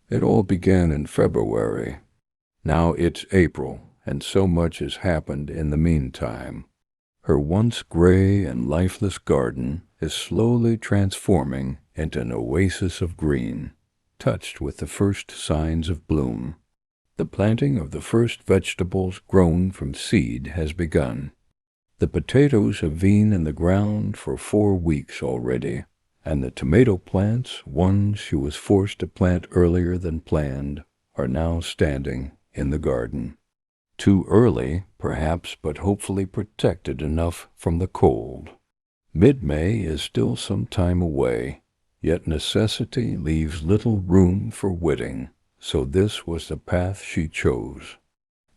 It all began in February. Now it's April, and so much has happened in the meantime. Her once gray and lifeless garden is slowly transforming into an oasis of green, touched with the first signs of bloom. The planting of the first vegetables grown from seed has begun. The potatoes have been in the ground for 4 weeks already, and the tomato plants, ones she was forced to plant earlier than planned, are now standing in the garden. Too early, perhaps, but hopefully protected enough from the cold. Mid-May is still some time away, yet necessity leaves little room for witting, so this was the path she chose.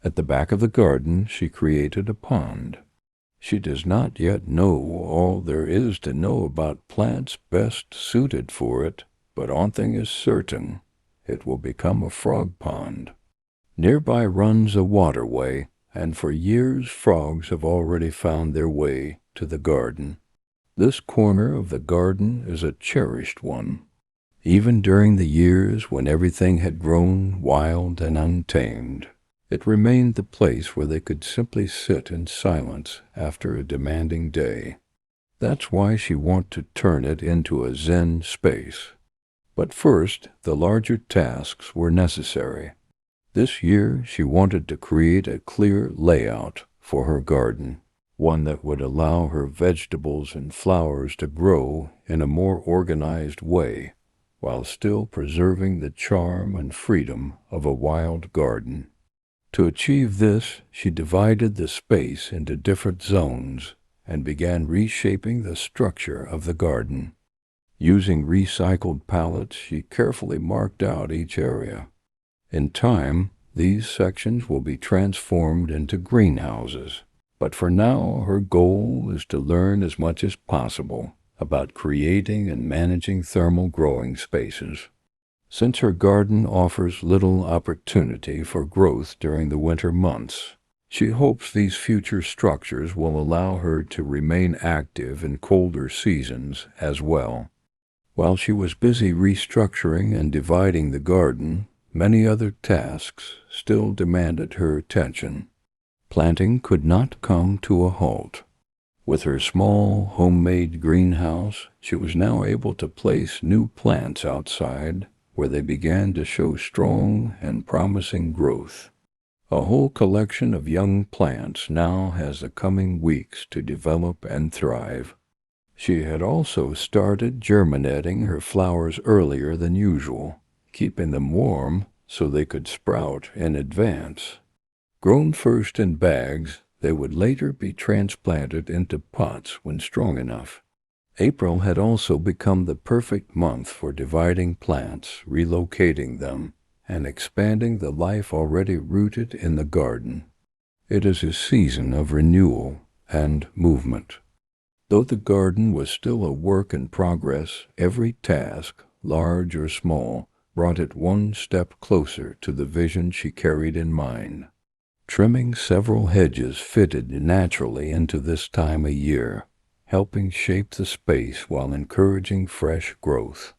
At the back of the garden she created a pond. She does not yet know all there is to know about plants best suited for it, but one thing is certain: it will become a frog pond. Nearby runs a waterway, and for years frogs have already found their way to the garden. This corner of the garden is a cherished one. Even during the years when everything had grown wild and untamed, it remained the place where they could simply sit in silence after a demanding day. That's why she wanted to turn it into a Zen space. But first, the larger tasks were necessary. This year, she wanted to create a clear layout for her garden, one that would allow her vegetables and flowers to grow in a more organized way, while still preserving the charm and freedom of a wild garden. To achieve this, she divided the space into different zones and began reshaping the structure of the garden. Using recycled pallets, she carefully marked out each area. In time, these sections will be transformed into greenhouses, but for now her goal is to learn as much as possible about creating and managing thermal growing spaces. Since her garden offers little opportunity for growth during the winter months, she hopes these future structures will allow her to remain active in colder seasons as well. While she was busy restructuring and dividing the garden, many other tasks still demanded her attention. Planting could not come to a halt. With her small, homemade greenhouse, she was now able to place new plants outside, where they began to show strong and promising growth. A whole collection of young plants now has the coming weeks to develop and thrive. She had also started germinating her flowers earlier than usual, keeping them warm so they could sprout in advance. Grown first in bags, they would later be transplanted into pots when strong enough. April had also become the perfect month for dividing plants, relocating them, and expanding the life already rooted in the garden. It is a season of renewal and movement. Though the garden was still a work in progress, every task, large or small, brought it one step closer to the vision she carried in mind. Trimming several hedges fitted naturally into this time of year, helping shape the space while encouraging fresh growth.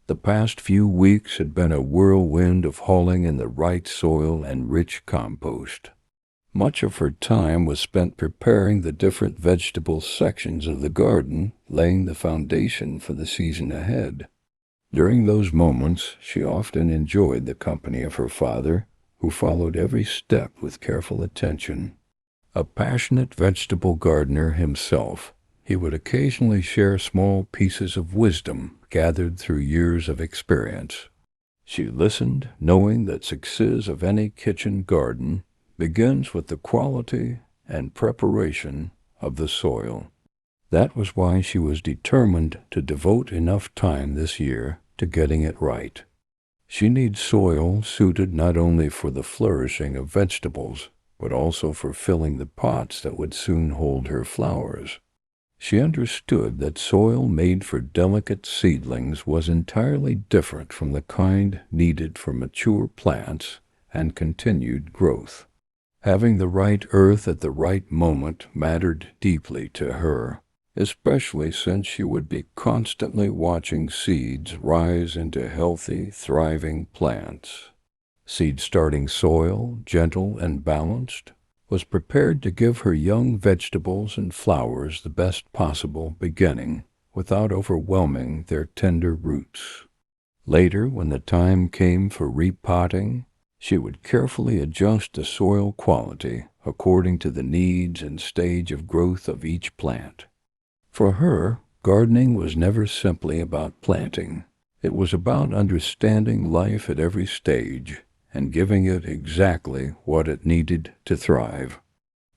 The past few weeks had been a whirlwind of hauling in the right soil and rich compost. Much of her time was spent preparing the different vegetable sections of the garden, laying the foundation for the season ahead. During those moments, she often enjoyed the company of her father, who followed every step with careful attention. A passionate vegetable gardener himself, he would occasionally share small pieces of wisdom gathered through years of experience. She listened, knowing that success of any kitchen garden begins with the quality and preparation of the soil. That was why she was determined to devote enough time this year to getting it right. She needs soil suited not only for the flourishing of vegetables, but also for filling the pots that would soon hold her flowers. She understood that soil made for delicate seedlings was entirely different from the kind needed for mature plants and continued growth. Having the right earth at the right moment mattered deeply to her. especially since she would be constantly watching seeds rise into healthy, thriving plants. Seed-starting soil, gentle and balanced, was prepared to give her young vegetables and flowers the best possible beginning without overwhelming their tender roots. Later, when the time came for repotting, she would carefully adjust the soil quality according to the needs and stage of growth of each plant. For her, gardening was never simply about planting. It was about understanding life at every stage and giving it exactly what it needed to thrive.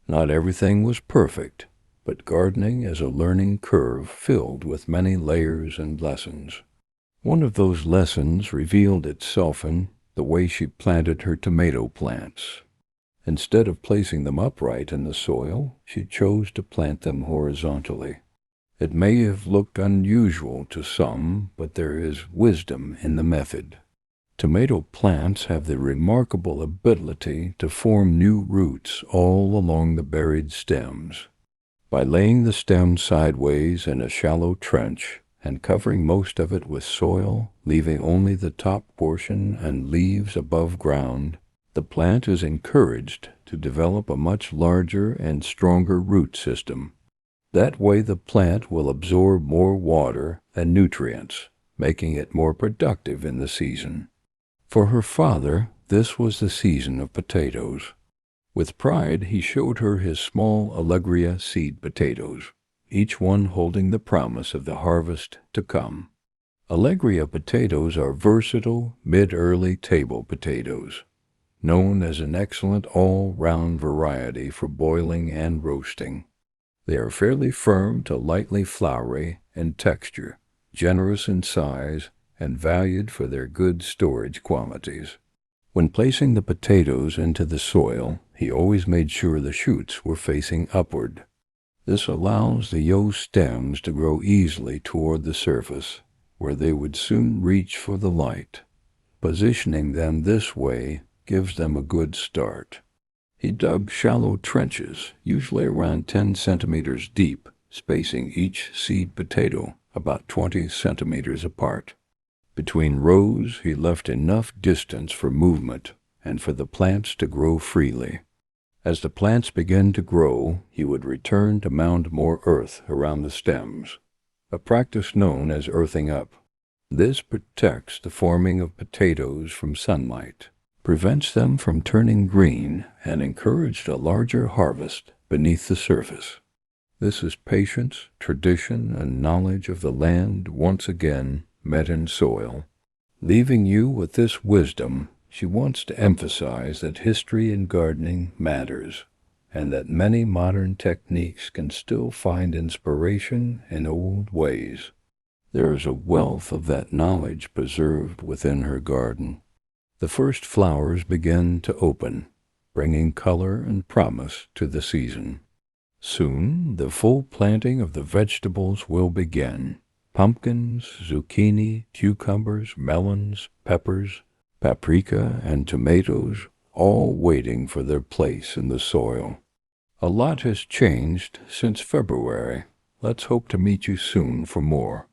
Not everything was perfect, but gardening is a learning curve filled with many layers and lessons. One of those lessons revealed itself in the way she planted her tomato plants. Instead of placing them upright in the soil, she chose to plant them horizontally. It may have looked unusual to some, but there is wisdom in the method. Tomato plants have the remarkable ability to form new roots all along the buried stems. By laying the stem sideways in a shallow trench and covering most of it with soil, leaving only the top portion and leaves above ground, the plant is encouraged to develop a much larger and stronger root system. That way the plant will absorb more water and nutrients, making it more productive in the season. For her father, this was the season of potatoes. With pride, he showed her his small Allegria seed potatoes, each one holding the promise of the harvest to come. Allegria potatoes are versatile, mid-early table potatoes, known as an excellent all-round variety for boiling and roasting. They are fairly firm to lightly floury in texture, generous in size, and valued for their good storage qualities. When placing the potatoes into the soil, he always made sure the shoots were facing upward. This allows the young stems to grow easily toward the surface, where they would soon reach for the light. Positioning them this way gives them a good start. He dug shallow trenches, usually around 10 centimeters deep, spacing each seed potato about 20 centimeters apart. Between rows, he left enough distance for movement and for the plants to grow freely. As the plants began to grow, he would return to mound more earth around the stems, a practice known as earthing up. This protects the forming of potatoes from sunlight, prevents them from turning green, and encouraged a larger harvest beneath the surface. This is patience, tradition, and knowledge of the land once again met in soil. Leaving you with this wisdom, she wants to emphasize that history in gardening matters, and that many modern techniques can still find inspiration in old ways. There is a wealth of that knowledge preserved within her garden. The first flowers begin to open, bringing color and promise to the season. Soon, the full planting of the vegetables will begin. Pumpkins, zucchini, cucumbers, melons, peppers, paprika, and tomatoes, all waiting for their place in the soil. A lot has changed since February. Let's hope to meet you soon for more.